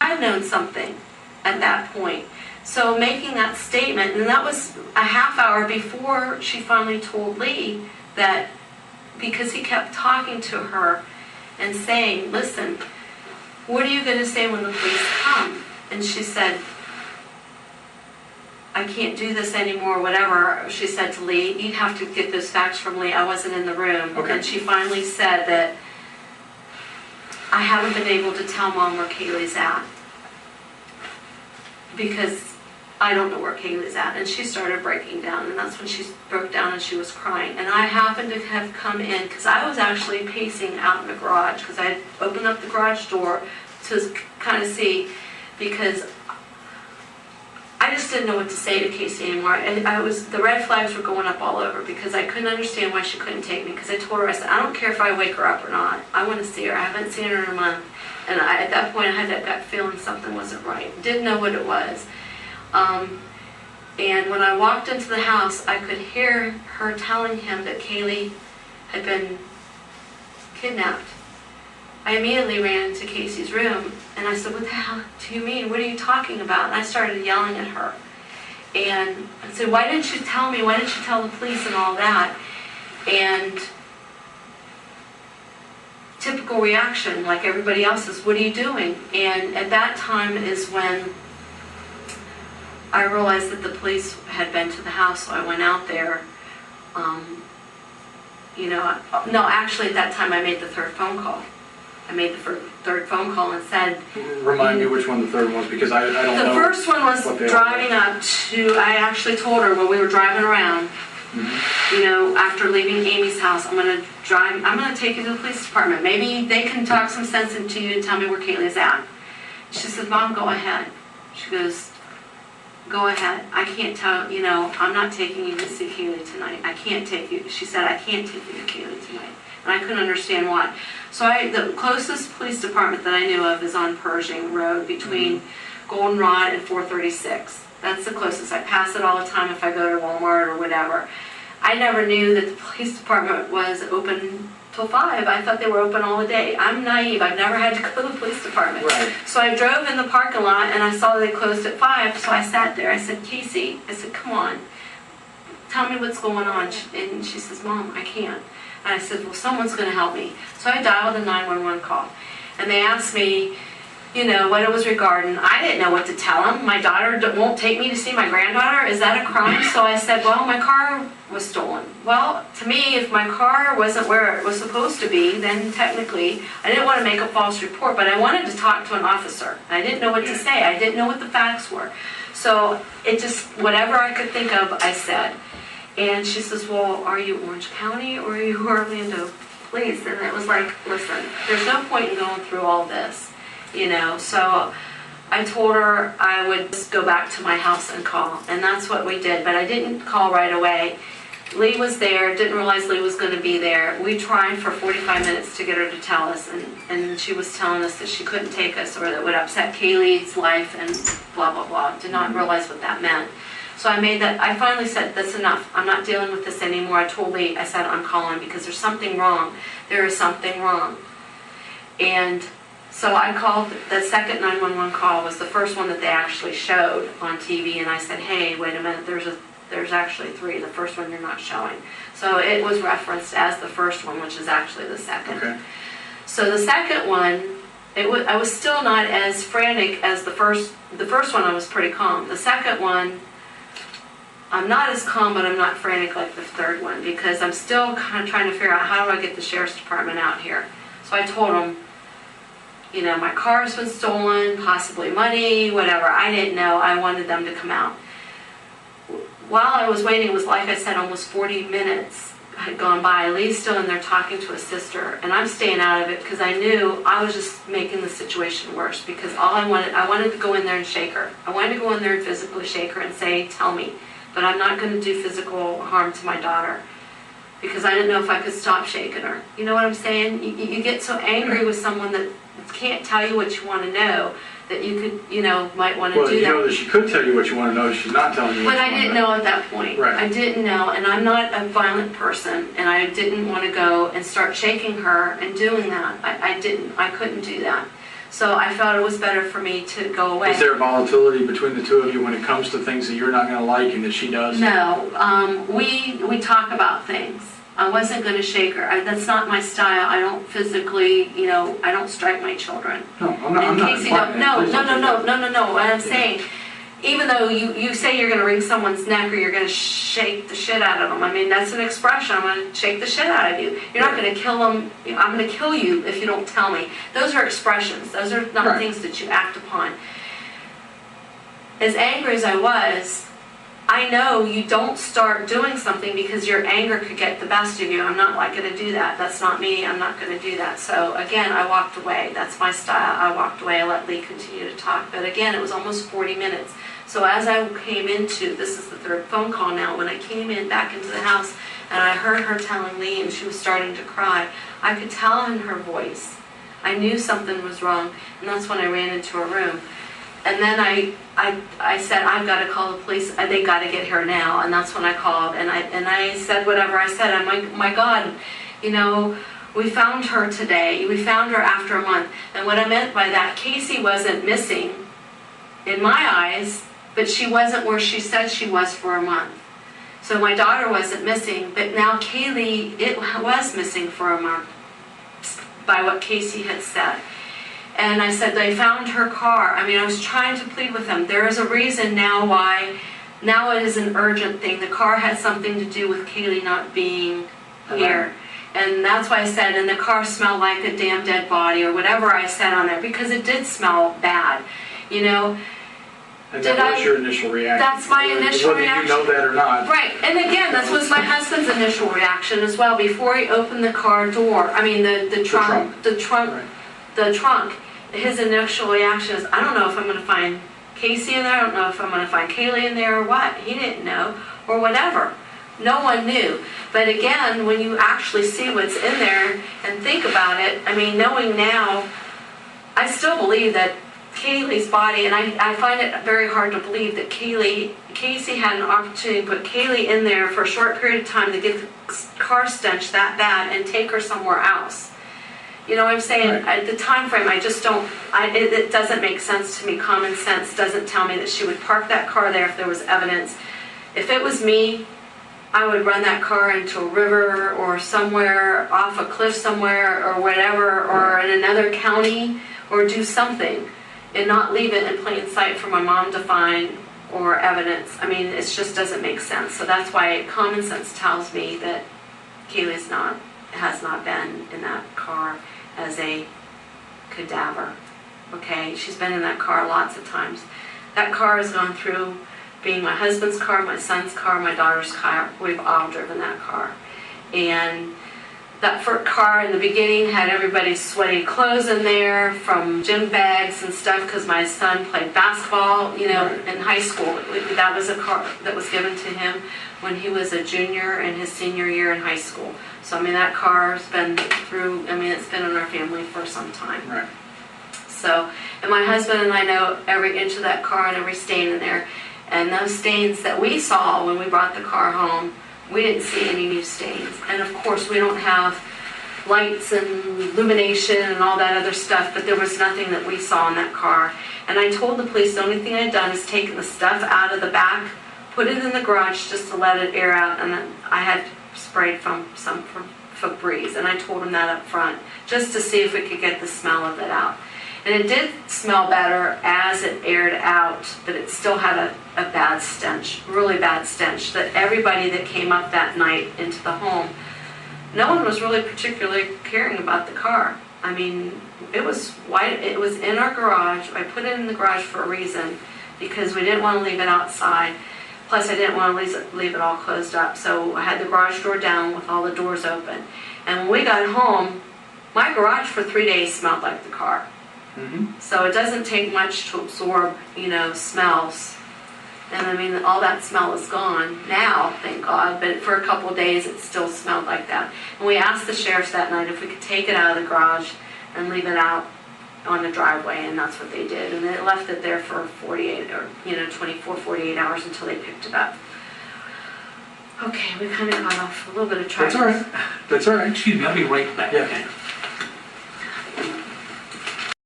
had known something at that point. So making that statement, and that was a half hour before she finally told Lee that, because he kept talking to her and saying, listen, what are you going to say when the police come? And she said, I can't do this anymore, whatever. She said to Lee, you'd have to get those facts from Lee. I wasn't in the room. Okay. And she finally said that, I haven't been able to tell Mom where Kaylee's at because I don't know where Kaylee's at. And she started breaking down, and that's when she broke down and she was crying. And I happened to have come in because I was actually pacing out in the garage because I had opened up the garage door to kind of see, because I just didn't know what to say to Casey anymore. And the red flags were going up all over because I couldn't understand why she couldn't take me. Because I told her, I said, I don't care if I wake her up or not. I want to see her. I haven't seen her in a month. And at that point, I had that gut feeling something wasn't right. Didn't know what it was. And when I walked into the house, I could hear her telling him that Kaylee had been kidnapped. I immediately ran into Casey's room, and I said, what the hell do you mean? What are you talking about? And I started yelling at her. And I said, why didn't you tell me? Why didn't you tell the police and all that? And typical reaction, like everybody else's, what are you doing? And at that time is when I realized that the police had been to the house, so I went out there. No, actually at that time I made the third phone call. I made the third phone call and said... Remind me which one the third one was, because I don't know. The first one was driving up to... I actually told her when we were driving around, after leaving Amy's house, I'm going to take you to the police department. Maybe they can talk some sense into you and tell me where Kaylee's at. She said, Mom, go ahead. She goes, go ahead. I can't tell, I'm not taking you to see Kaylee tonight. I can't take you. She said, I can't take you to Kaylee tonight. And I couldn't understand why. So the closest police department that I knew of is on Pershing Road between Goldenrod and 436. That's the closest. I pass it all the time if I go to Walmart or whatever. I never knew that the police department was open till 5. I thought they were open all the day. I'm naive. I've never had to go to the police department. Right. So I drove in the parking lot and I saw they closed at 5. So I sat there. I said, Casey, I said, come on. Tell me what's going on. And she says, Mom, I can't. And I said, well, someone's going to help me. So I dialed the 911 call. And they asked me, what it was regarding. I didn't know what to tell them. My daughter won't take me to see my granddaughter. Is that a crime? So I said, well, my car was stolen. Well, to me, if my car wasn't where it was supposed to be, then technically, I didn't want to make a false report, but I wanted to talk to an officer. I didn't know what to say. I didn't know what the facts were. So it just, whatever I could think of, I said. And she says, well, are you Orange County or are you Orlando Police? And it was like, listen, there's no point in going through all this. So I told her I would just go back to my house and call, and that's what we did, but I didn't call right away. Lee was there, didn't realize Lee was going to be there. We tried for 45 minutes to get her to tell us, and she was telling us that she couldn't take us or that would upset Kaylee's life and blah, blah, blah. Did not realize what that meant. So I finally said, that's enough. I'm not dealing with this anymore. I told Lee, I said, I'm calling because there's something wrong. There is something wrong. And so I called, the second 911 call was the first one that they actually showed on TV, and I said, hey, wait a minute, there's actually 3. The first one you're not showing. So it was referenced as the first one, which is actually the second. Okay. So the second one, I was still not as frantic as the first. The first one I was pretty calm. The second one, I'm not as calm, but I'm not frantic like the third one because I'm still kind of trying to figure out how do I get the sheriff's department out here. So I told them, my car's been stolen, possibly money, whatever. I didn't know. I wanted them to come out. While I was waiting, it was like I said, almost 40 minutes had gone by. Lee's still in there talking to his sister, and I'm staying out of it because I knew I was just making the situation worse because I wanted to go in there and shake her. I wanted to go in there and physically shake her and say, tell me. But I'm not going to do physical harm to my daughter because I didn't know if I could stop shaking her. You know what I'm saying? You get so angry with someone that can't tell you what you want to know that you could, might want to do that. Well, you know that she could tell you what you want to know. She's not telling you what you want to know. But I didn't know at that point. Right. I didn't know, and I'm not a violent person, and I didn't want to go and start shaking her and doing that. I couldn't do that. So I felt it was better for me to go away. Is there volatility between the two of you when it comes to things that you're not gonna like and that she does? No, we talk about things. I wasn't gonna shake her. That's not my style. I don't physically, I don't strike my children. No, I'm not And Casey, no, implying that. Please don't take that. what I'm saying, even though you say you're gonna wring someone's neck or you're gonna shake the shit out of them, I mean, that's an expression, I'm gonna shake the shit out of you. You're not gonna kill them, I'm gonna kill you if you don't tell me. Those are expressions, those are not Right. things that you act upon. As angry as I was, I know you don't start doing something because your anger could get the best of you. I'm not like gonna do that. That's not me. I'm not gonna do that. So again, I walked away. That's my style. I walked away. I let Lee continue to talk. But again, it was almost 40 minutes. So as I came into, this is the third phone call now, when I came in back into the house and I heard her telling Lee and she was starting to cry, I could tell in her voice. I knew something was wrong, and that's when I ran into her room. And then I said, I've got to call the police. They got to get here now. And that's when I called. And I said whatever I said. I'm like, my God, we found her today. We found her after a month. And what I meant by that, Casey wasn't missing in my eyes, but she wasn't where she said she was for a month. So my daughter wasn't missing, but now Kaylee, it was missing for a month by what Casey had said. And I said, they found her car. I mean, I was trying to plead with them. There is a reason now why, now it is an urgent thing. The car had something to do with Kaylee not being here. And that's why I said, and the car smelled like a damn dead body, or whatever I said on there, because it did smell bad, And that was your initial reaction. That's my initial reaction. Whether you know that or not. Right, and again, that was my husband's initial reaction as well, before he opened the car door, the trunk. His initial reaction is, I don't know if I'm going to find Casey in there, I don't know if I'm going to find Kaylee in there or what. He didn't know, or whatever. No one knew. But again, when you actually see what's in there and think about it, I mean, knowing now, I still believe that Kaylee's body, and I find it very hard to believe that Casey had an opportunity to put Kaylee in there for a short period of time to get the car stench that bad and take her somewhere else. You know what I'm saying? Right. At the time frame, I just don't, it doesn't make sense to me. Common sense doesn't tell me that she would park that car there if there was evidence. If it was me, I would run that car into a river or somewhere, off a cliff somewhere or whatever, or in another county, or do something and not leave it in plain sight for my mom to find or evidence. I mean, it just doesn't make sense. So that's why common sense tells me that Kaylee's has not been in that car as a cadaver. Okay, she's been in that car lots of times. That car has gone through being my husband's car, my son's car, my daughter's car. We've all driven that car. And that first car in the beginning had everybody's sweaty clothes in there from gym bags and stuff, because my son played basketball, in high school. That was a car that was given to him when he was a junior in his senior year in high school. So, I mean, that car's been through, it's been in our family for some time. Right. So, and my husband and I know every inch of that car and every stain in there. And those stains that we saw when we brought the car home, we didn't see any new stains. And of course, we don't have lights and illumination and all that other stuff, but there was nothing that we saw in that car. And I told the police the only thing I'd done is taken the stuff out of the back, put it in the garage just to let it air out, and then I had sprayed from Febreze, and I told them that up front, just to see if we could get the smell of it out. And it did smell better as it aired out, but it still had a bad stench, really bad stench, that everybody that came up that night into the home, no one was really particularly caring about the car. I mean, it was white, it was in our garage. I put it in the garage for a reason, because we didn't want to leave it outside. Plus, I didn't want to leave it all closed up. So I had the garage door down with all the doors open. And when we got home, my garage for 3 days smelled like the car. Mm-hmm. So it doesn't take much to absorb, smells. And I mean, all that smell is gone now, thank God. But for a couple of days, it still smelled like that. And we asked the sheriffs that night if we could take it out of the garage and leave it out on the driveway, and that's what they did. And they left it there for 48 or 24, 48 hours until they picked it up. Okay, we kind of got off a little bit of track. That's all right. That's all right. Excuse me, I'll be right back. Yeah. Okay.